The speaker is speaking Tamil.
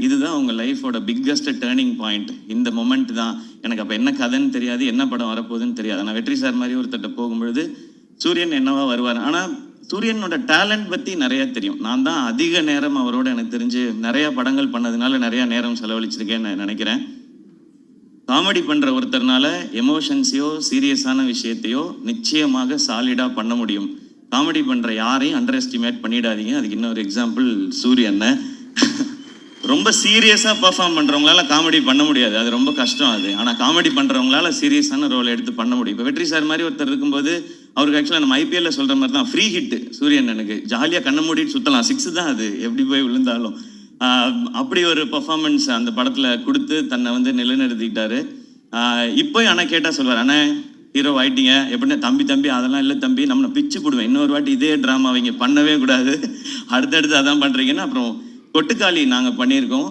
இதுதான் உங்கள் லைஃபோட பிக்கஸ்ட் டேர்னிங் பாயிண்ட். இந்த மொமெண்ட் தான். எனக்கு அப்போ என்ன கதைன்னு தெரியாது, என்ன படம் வரப்போகுதுன்னு தெரியாது. ஆனால் வெற்றி சார் மாதிரி ஒருத்தட்ட போகும்பொழுது சூரியன் என்னவா வருவார். ஆனால் சூரியனோட டேலண்ட் பற்றி நிறையா தெரியும். நான் தான் அதிக நேரம் அவரோட எனக்கு தெரிஞ்சு நிறையா படங்கள் பண்ணதுனால நிறையா நேரம் செலவழிச்சிருக்கேன்னு நினைக்கிறேன். காமெடி பண்ணுற ஒருத்தர்னால எமோஷன்ஸையோ சீரியஸான விஷயத்தையோ நிச்சயமாக சாலிடாக பண்ண முடியும். காமெடி பண்ணுற யாரையும் அண்டர் எஸ்டிமேட் பண்ணிடாதீங்க. அதுக்கு இன்னொரு எக்ஸாம்பிள் சூரியனை. ரொம்ப சீரியஸாக பர்ஃபார்ம் பண்ணுறவங்களால காமெடி பண்ண முடியாது, அது ரொம்ப கஷ்டம் அது. ஆனால் காமெடி பண்ணுறவங்களால சீரியஸான ரோல் எடுத்து பண்ண முடியும். இப்போ வெற்றி சார் மாதிரி ஒருத்தர் இருக்கும்போது அவருக்கு ஆக்சுவலாக நம்ம ஐபிஎல்ல சொல்கிற மாதிரி தான் ஃப்ரீ ஹிட்டு சூரியன். எனக்கு ஜாலியாக கண்ண மூடிட்டு சுற்றலாம், 6 தான் அது எப்படி போய் விழுந்தாலும். அப்படி ஒரு பர்ஃபார்மன்ஸ் அந்த படத்தில் கொடுத்து தன்னை வந்து நிலைநிறுத்திக்கிட்டாரு. இப்போ ஆனால் கேட்டால் சொல்வார், அண்ணே ஹீரோ ஆயிட்டீங்க எப்படின்னா, தம்பி அதெல்லாம் இல்லை தம்பி, நம்ம பிச்சு போடுவேன், இன்னொரு வாட்டி இதே ட்ராமா அவங்க பண்ணவே கூடாது, அடுத்தடுத்து அதான் பண்ணுறீங்கன்னா. அப்புறம் கொட்டுக்காளி நாங்கள் பண்ணியிருக்கோம்.